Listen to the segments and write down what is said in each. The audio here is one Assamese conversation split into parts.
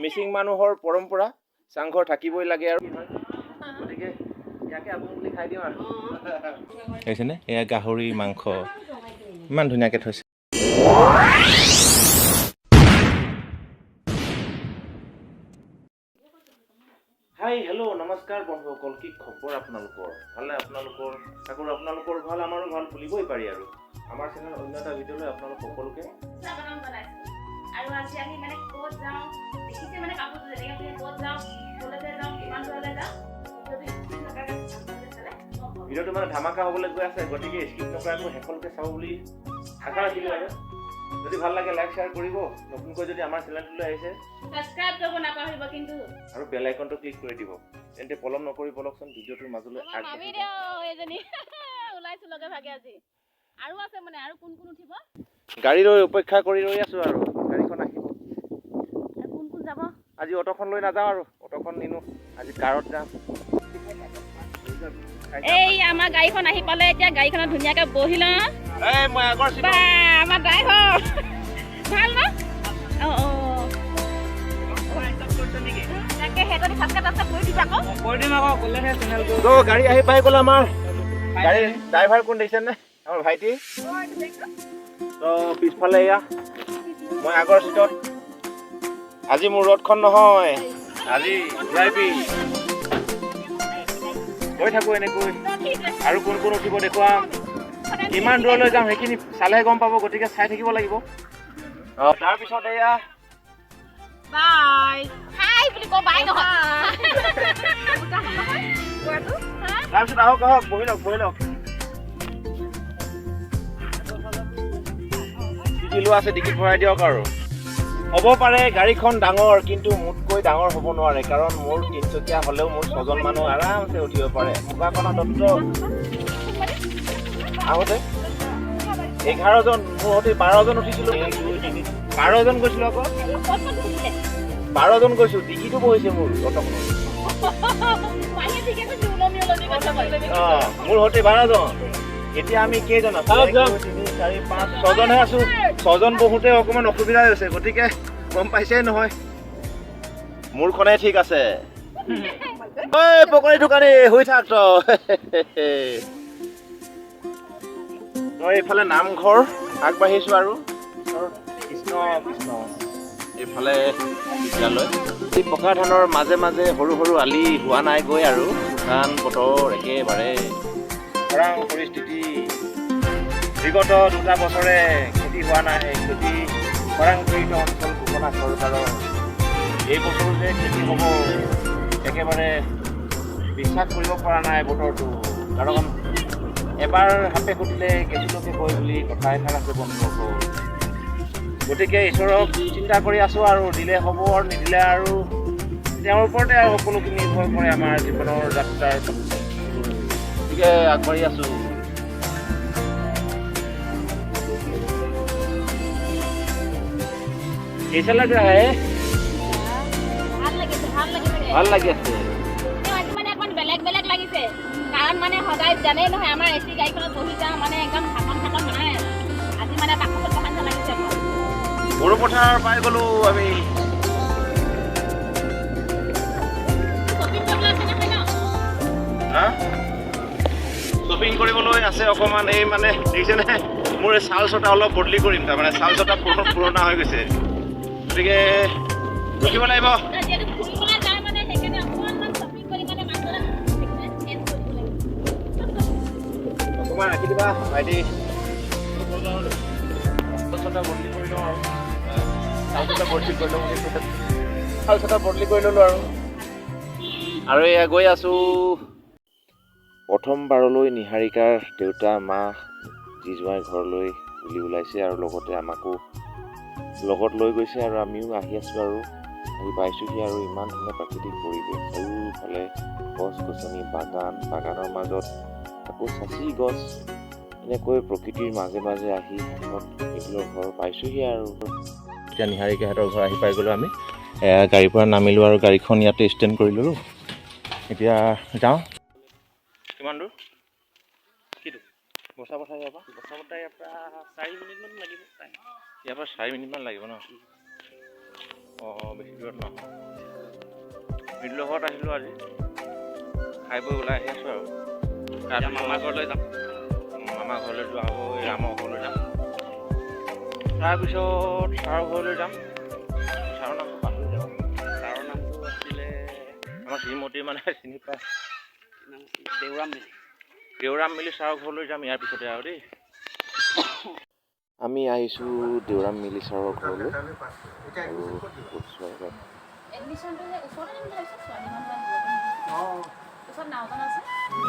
মিচিং মানুহৰ পৰম্পৰা চাংঘৰ থাকিবই লাগে আৰু গতিকে ইয়াকে আপুনি বুলি খাই দিওঁ আৰু দেখিছেনে এয়া গাহৰি মাংস ইমান ধুনীয়াকৈ থৈছে হাই হেল্ল' নমস্কাৰ বন্ধুসকল কি খবৰ আপোনালোকৰ ভালে আপোনালোকৰ আশা কৰোঁ আপোনালোকৰ ভাল আমাৰো ভাল বুলিবই পাৰি আৰু আমাৰ চেনেল অন্য এটা ভিডিঅ'লৈ আপোনালোক সকলোকে স্বাগতম জনাইছোঁ আৰু আজি আমি মানে ক'ত যাওঁ দেখিছে মানে কাপোৰটো যেনেকৈ আপুনি ক'ত যাওঁ কলেজে যাওঁ কিমান দূৰলৈ যাওঁ ভিডিঅ'টো মানে ধামাকা হ'বলৈ গৈ আছে গতিকে স্কিপ নকৰাকৈ শেষলৈকে চাব বুলি আশা ৰাখিলোঁ আৰু যদি ভাল লাগে লাইক শ্বেয়াৰ কৰিব নতুনকৈ যদি আমাৰ চেনেলটোলৈ আহিছে সাবস্ক্ৰাইব কৰিব নাপাহৰিব কিন্তু আৰু বেল আইকনটো ক্লিক কৰি দিব তেন্তে পলম নকৰি বলকচোন ভিডিঅ'টোৰ মাজলৈ আগবাঢ়ি যাওক এজনী ওলাইছো লগে ভাগে আজি আৰু আছে মানে আৰু কোন কোন উঠিব গাড়ী লৈ অপেক্ষা কৰি ৰৈ আছো আৰু গাড়ীখন আহিব কোন কোন যাব আজি অটোখন লৈ নাযাওঁ আৰু অটোখন নিনো আজি কাৰত যাম এই আমাৰ গাড়ীখন আহি পালে এতিয়া গাড়ীখনত ধুনীয়াকৈ বহি লওঁ এই মই আগৰ বা আমাৰ ড্ৰাইভাৰ ভাল ন গাড়ী আহি পাই গ'ল আমাৰ গাড়ী ড্ৰাইভাৰ কোন দেখিছে নে আমাৰ ভাইটি তো পিছফালে এয়া মই আগৰ চিটত আজি মোৰ ৰ'দখন নহয় আজি ড্ৰাইভি গৈ থাকোঁ এনেকৈ আৰু কোন কোন উঠিব দেখুৱাম কিমান দূৰলৈ যাম সেইখিনি চালেহে গম পাব গতিকে চাই থাকিব লাগিব তাৰপিছত এয়া বাই হাই বুলি কওঁ বাই নহয় তাৰপিছত আহক আহক বহি লওক ডিকি লোৱা আছে ডিকিত ভৰাই দিয়ক আৰু হ'ব পাৰে গাড়ীখন ডাঙৰ কিন্তু মোতকৈ ডাঙৰ হ'ব নোৱাৰে কাৰণ মোৰ তিনিচকীয়া হ'লেও মোৰ 6জন মানুহ আৰামছে উঠিব পাৰে মুখাখনত আহোঁতে 11জন মোৰ সৈতে 12জন উঠিছিলোঁ 12জন গৈছিলোঁ আকৌ 12জন গৈছোঁ ডিকিটো বহিছে মোৰ অটোখনত মোৰ সৈতে 12জন এতিয়া আমি কেইজন আছো 1 2 3 4 5 6জনহে আছো 6জন বহুতে অকণমান অসুবিধা হৈছে গতিকে গম পাইছেই নহয় মোৰখনে ঠিক আছে ঐ পকৰি দোকানী হৈ থাক তই এইফালে নামঘৰ আগবাঢ়িছোঁ আৰু কৃষ্ণ কৃষ্ণ এইফালে বিদ্যালয় এই পকা ধানৰ মাজে মাজে সৰু সৰু আলি হোৱা নাই গৈ আৰু শুকান বতৰ একেবাৰে খৰাং পৰিস্থিতি বিগত 2টা বছৰে খেতি হোৱা নাই খেতি খৰাং পীড়িত অঞ্চল ঘোষণা চৰকাৰৰ এই বছৰো যে খেতি হ'ব একেবাৰে বিশ্বাস কৰিব পৰা নাই বতৰটো কাৰণ এবাৰ সাপে খুটিলে কেঁচুলোকে কয় বুলি কথা এষাৰ আছে বন্ধুসকল গতিকে ঈশ্বৰক চিন্তা কৰি আছোঁ আৰু দিলে হ'ব আৰু নিদিলে আৰু তেওঁৰ ওপৰতে আৰু সকলোখিনি নিৰ্ভৰ কৰে আমাৰ জীৱনৰ যাত্ৰাৰ গতিকে আগবাঢ়ি আছোঁ कैसा लग रहा है ভাল লাগি আছে আজি মানে এখন বেলেগ বেলেগ লাগিছে কাৰণ মানে সদায় জানেই নহয় আমাৰ এচি গাড়ীখনত বহি যাওঁ মানে একদম ঠাকন নাই আজি মানে পাকত সমান লাগিছে বড়ো পথাৰ পাই গ'লো আমি শ্বপিং কৰিবলৈ আছে অকণমান এই মানে দেখিছেনে মোৰ এই চাল চটা অলপ বদলি কৰিম তাৰমানে চাল চটা পুৰণা হৈ গৈছে গতিকে ৰখিব লাগিব অকণমান ৰাখি দিবা ভাইটি চটা বদলি কৰি লওঁ আৰু চাল চটা বদলি কৰি লওঁ চাল চটা বদলি কৰি ল'লোঁ আৰু এয়া গৈ আছোঁ প্ৰথমবাৰলৈ নিহাৰিকাৰ দেউতা মা জীজোঁৱাই ঘৰলৈ বুলি ওলাইছে আৰু লগতে আমাকো লগত লৈ গৈছে আৰু আমিও আহি আছোঁ আৰু আহি পাইছোঁহি আৰু ইমান ধুনীয়া প্ৰাকৃতিক পৰিৱেশ চাৰিওফালে গছ গছনি বাগানৰ মাজত আকৌ চাচি গছ এনেকৈ প্ৰকৃতিৰ মাজে মাজে আহি মিতুলৰ ঘৰ পাইছোঁহি আৰু এতিয়া নিহাৰিকাহঁতৰ ঘৰ আহি পাই গ'লোঁ আমি গাড়ীৰ পৰা নামিলোঁ আৰু গাড়ীখন ইয়াতে ষ্টেণ্ড কৰি ল'লোঁ এতিয়া যাওঁ কিমান দূৰ কিটো বচা পথাৰ ইয়াৰ পৰা 4 মিনিটমান লাগিব ইয়াৰ পৰা 4 মিনিটমান লাগিব ন বেছি দূৰত নহয় মিডিলৰ ঘৰত আহিলোঁ আজি খাই বৈ ওলাই আহি আছোঁ আৰু তাৰপিছত মামা ঘৰলৈ যাম মামা ঘৰলৈ যোৱা হ'ব এই ৰামৰ ঘৰলৈ যাম তাৰপিছত ছাৰৰ ঘৰলৈ যাম ছাৰৰ নামটো পাহৰি যাওঁ ছাৰৰ নামটো আছিলে আমাৰ শ্ৰীমতী মানে চিনি পায় দেউৰাম মিলি ছাৰৰ ঘৰলৈ যাম ইয়াৰ পিছতে আৰু দেই আমি আহিছোঁ দেউৰাম মিলি ছাৰৰ ঘৰলৈ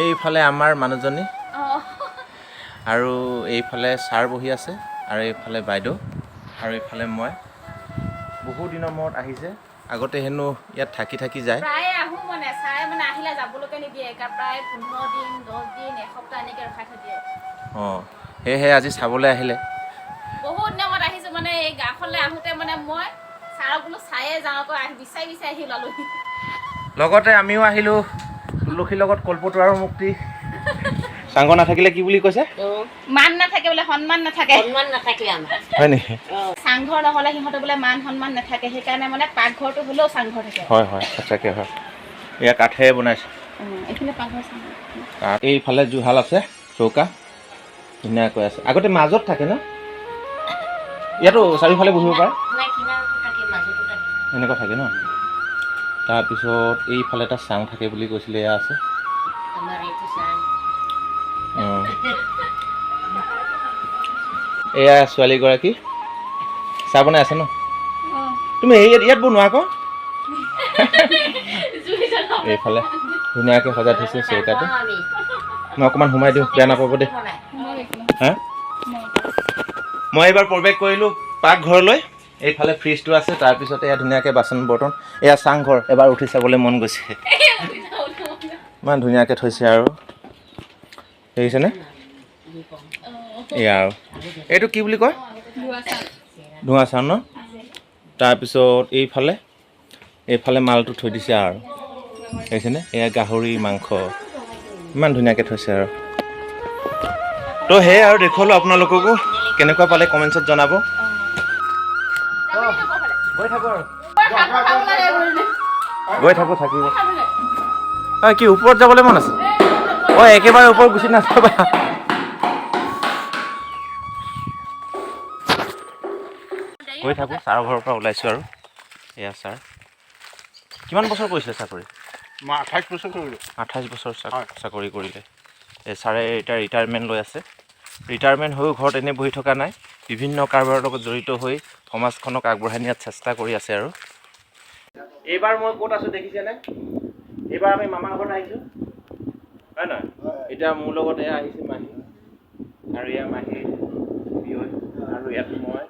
এইফালে আমাৰ মানুহজনী আৰু এইফালে ছাৰ বহি আছে আৰু এইফালে বাইদেউ আৰু এইফালে মই বহুত দিনৰ মূৰত আহিছে আগতে হেনো ইয়াত থাকি থাকি যায় প্ৰায় আহোঁ মানে ছাৰে মানে আহিলে যাবলৈকে নিদিয়ে প্ৰায় 15 দিন 10 দিন এসপ্তাহ এনেকৈ ৰখাই থৈ দিয়ে সেয়েহে আজি চাবলৈ আহিলে বহুত দিনত আহিছোঁ মানে এই গাঁওখনলৈ আহোঁতে মানে মই ছাৰক বোলো চায়ে যাওঁ আকৌ বিচাৰি বিচাৰি আহি ওলালোহি লগতে আমিও আহিলোঁ তুলসীৰ লগত কল্পতৰু আৰু মুক্তি চাংঘ নাথাকিলে কি বুলি কৈছে মান নাথাকে বোলে সন্মান নাথাকে হয় নেকি চাংঘৰ নহ'লে সিহঁতে বোলে মান সন্মান নাথাকে সেইকাৰণে মানে পাকঘৰটো হ'লেও চাংঘৰ থাকে হয় সঁচাকৈ হয় এয়া কাঠেৰে বনাইছে এইখিনি পাকঘৰ চাংঘৰ এইফালে জুহাল আছে চৌকা ধুনীয়াকৈ আছে আগতে মাজত থাকে ন ইয়াতো চাৰিওফালে বহিব পাৰে এনেকুৱা থাকে ন তাৰপিছত এইফালে এটা চাং থাকে বুলি কৈছিলে এয়া আছে এয়া ছোৱালীগৰাকী চাহ বনাই আছে ন তুমি ইয়াত বনোৱা আকৌ এইফালে ধুনীয়াকৈ সজাই থৈছে চৌকাটো মই অকণমান সোমাই দিওঁ বেয়া নাপাব দেই হা মই এইবাৰ প্ৰৱেশ কৰিলোঁ পাকঘৰলৈ এইফালে ফ্ৰিজটো আছে তাৰপিছতে এয়া ধুনীয়াকৈ বাচন বৰ্তন এয়া চাংঘৰ এবাৰ উঠি চাবলৈ মন গৈছে ইমান ধুনীয়াকৈ থৈছে আৰু দেখিছেনে এয়া আৰু এইটো কি বুলি কয় ধোঁৱা চাউল ন তাৰপিছত এইফালে মালটো থৈ দিছে আৰু দেখিছেনে এয়া গাহৰি মাংস ইমান ধুনীয়াকৈ থৈছে আৰু তো সেয়াই আৰু দেখুৱালোঁ আপোনালোককো কেনেকুৱা পালে কমেণ্টছত জনাব গৈ থাকোঁ থাকিব কি ওপৰত যাবলৈ মন আছে একেবাৰে ওপৰত গুচি নাযাবা গৈ থাকোঁ ছাৰৰ ঘৰৰ পৰা ওলাইছোঁ আৰু এয়া ছাৰ কিমান বছৰ কৰিছিলে চাকৰি মই 28 বছৰ কৰিলোঁ 28 বছৰ চাকৰি কৰিলে এই ছাৰে এতিয়া ৰিটায়াৰমেণ্ট লৈ আছে ৰিটায়াৰমেণ্ট হৈও ঘৰত এনেই বহি থকা নাই বিভিন্ন কাৰবাৰৰ লগত জড়িত হৈ সমাজখনক আগবঢ়াই নিয়াত চেষ্টা কৰি আছে আৰু এইবাৰ মই ক'ত আছোঁ দেখিছেনে এইবাৰ আমি মামাৰ ঘৰত আহিছোঁ হয় নহয় এতিয়া মোৰ লগত এয়া আহিছে মাহী আৰু এয়া মাহী আৰু ইয়াত মই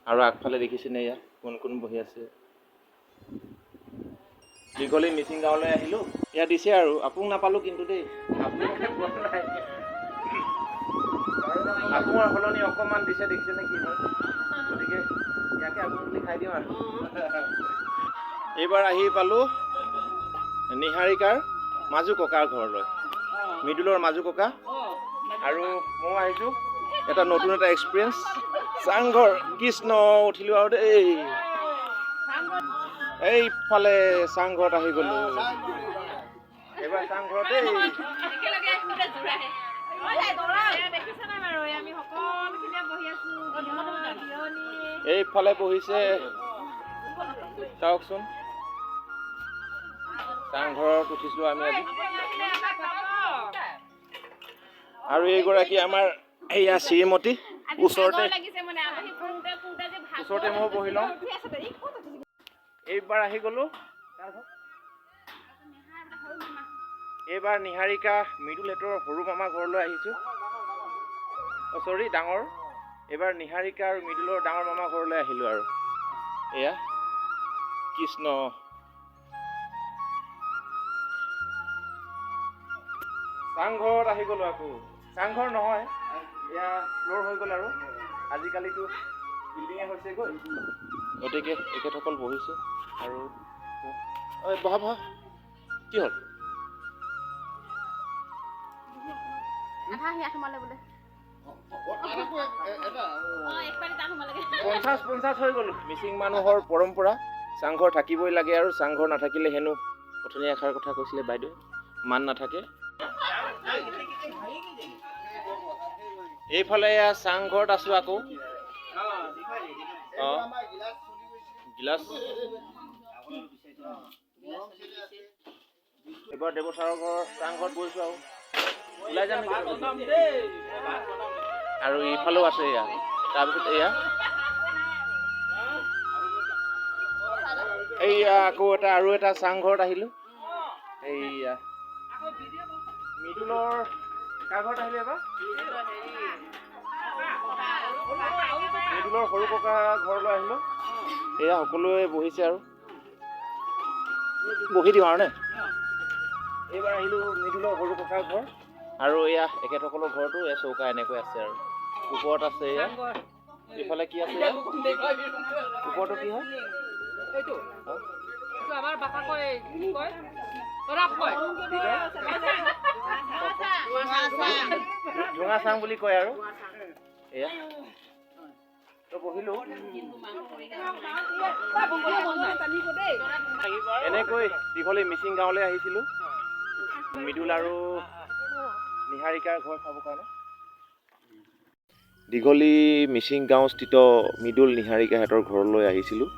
আৰু আগফালে দেখিছেনে ইয়াত কোন কোন বহি আছে দীঘলী মিচিং গাঁৱলৈ আহিলোঁ ইয়াত দিছে আৰু আপোন নাপালোঁ কিন্তু দেই আপোনালোকে পোৱা নাই আপোনাৰ সলনি অকণমান দিছে দেখিছেনে কি হয় গতিকে ইয়াকে আপোন বুলি খাই দিওঁ আৰু এইবাৰ আহি পালোঁ নিহাৰিকাৰ মাজু ককাৰ ঘৰলৈ মৃদুলৰ মাজু ককা আৰু মই আহিছোঁ এটা নতুন এটা এক্সপিৰিয়েঞ্চ চাংঘৰ কৃষ্ণ উঠিলোঁ আৰু দেই এইফালে চাংঘৰত আহি গ'লোঁ এইবাৰ চাংঘৰত এইফালে বহিছে চাওকচোন চাংঘৰত উঠিছিলোঁ আমি আজি আৰু এইগৰাকী আমাৰ এয়া শ্ৰীমতী ওচৰতে মই বহি লওঁ এইবাৰ আহি গ'লোঁ এইবাৰ নিহাৰিকা মৃদুলহেঁতৰ সৰু মামা ঘৰলৈ আহিছোঁ ডাঙৰ এইবাৰ নিহাৰিকা আৰু মৃদুলৰ ডাঙৰ মামা ঘৰলৈ আহিলোঁ আৰু এয়া কৃষ্ণ চাংঘৰত আহি গ'লোঁ আকৌ চাংঘৰ নহয় এয়া ফ্ল'ৰ হৈ গ'ল আৰু আজিকালিতো বিল্ডিঙে হৈছেগৈ গতিকে এখেতসকল বহিছে আৰু বহা কি হ'ল 50 হৈ গ'ল মিচিং মানুহৰ পৰম্পৰা চাংঘৰ থাকিবই লাগে আৰু চাংঘৰ নাথাকিলে হেনো অথনি এষাৰ কথা কৈছিলে বাইদেৱে মান নাথাকে। এইফালে এয়া চাংঘৰত আছোঁ আকৌ। অঁ গিলাচ এইবাৰ দেৱ ছাৰৰ ঘৰ চাংঘৰত বহিছোঁ আৰু ওলাই যাম আৰু ইফালেও আছে এয়া। তাৰপিছত এয়া এইয়া আকৌ আৰু এটা চাংঘৰত আহিলোঁ। এইয়া মৃদুলৰ কাৰ ঘৰত আহিলে এবাৰ? মৃদুলৰ সৰু ককা ঘৰলৈ আহিলোঁ। এয়া সকলোৱে বহিছে আৰু বহি দিওঁ আৰু নে। এইবাৰ আহিলোঁ মৃদুলৰ সৰু ককাৰ ঘৰ আৰু এয়া এখেতসকলৰ ঘৰতো এয়া চৌকা এনেকৈ আছে আৰু ওপৰত আছে এয়া। ইফালে কি আছে ওপৰতো কি হয়? ঢোঙা চাং বুলি কয় আৰু এয়া বহিলো। এনেকৈ দীঘলী মিচিং গাঁৱলৈ আহিছিলোঁ মৃদুল আৰু নিহাৰিকাৰ ঘৰ চাবৰ কাৰণে। দীঘলী মিচিং গাঁওস্থিত মৃদুল নিহাৰিকাহঁতৰ ঘৰলৈ আহিছিলোঁ।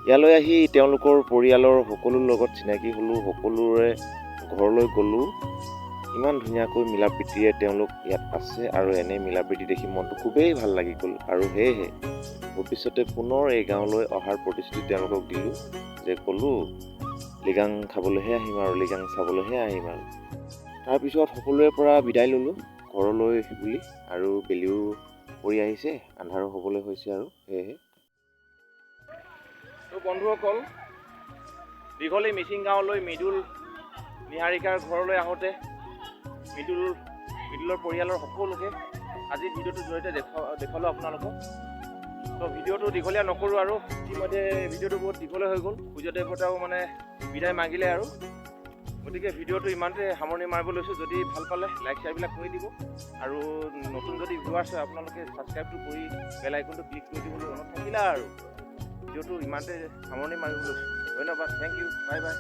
ইয়ালৈ আহি তেওঁলোকৰ পৰিয়ালৰ সকলোৰ লগত চিনাকি হ'লোঁ, সকলোৰে ঘৰলৈ গ'লোঁ। ইমান ধুনীয়াকৈ মিলা প্ৰীতিৰে তেওঁলোক ইয়াত আছে আৰু এনে মিলা প্ৰীতি দেখি মনটো খুবেই ভাল লাগি গ'ল আৰু সেয়েহে ভৱিষ্যতে পুনৰ এই গাঁৱলৈ অহাৰ প্ৰতিশ্ৰুতি তেওঁলোকক দিলোঁ যে ক'লোঁ লিগাং খাবলৈহে আহিম আৰু লিগাং চাবলৈহে আহিম আৰু। তাৰপিছত সকলোৰে পৰা বিদায় ল'লোঁ ঘৰলৈ বুলি আৰু বেলিও পৰি আহিছে, আন্ধাৰো হ'বলৈ হৈছে আৰু সেয়েহে বন্ধুসকল দীঘলী মিচিং গাঁৱলৈ মৃদুল নিহাৰিকাৰ ঘৰলৈ আহোঁতে মৃদুলৰ পৰিয়ালৰ সকলোকে আজি ভিডিঅ'টোৰ জৰিয়তে দেখুৱালোঁ আপোনালোকক। তো ভিডিঅ'টো দীঘলীয়া নকৰোঁ আৰু ইতিমধ্যে ভিডিঅ'টো বহুত দীঘলীয়া হৈ গ'ল। সূৰ্যদেৱতাও মানে বিদায় মাগিলে আৰু গতিকে ভিডিঅ'টো ইমানতে সামৰণি মাৰিব লৈছোঁ। যদি ভাল পালে লাইক শ্বেয়াৰবিলাক কৰি দিব আৰু নতুন যদি ভিউৱাৰ্ছ হয় আপোনালোকে ছাবস্ক্ৰাইবটো কৰি বেল আইকনটো ক্লিক কৰি দিবলৈ মনত থাকিলা আৰু ভিডিঅ'টো ইমানতে সামৰণি মাৰিব লৈছোঁ। ধন্যবাদ, থেংক ইউ, বাই বাই।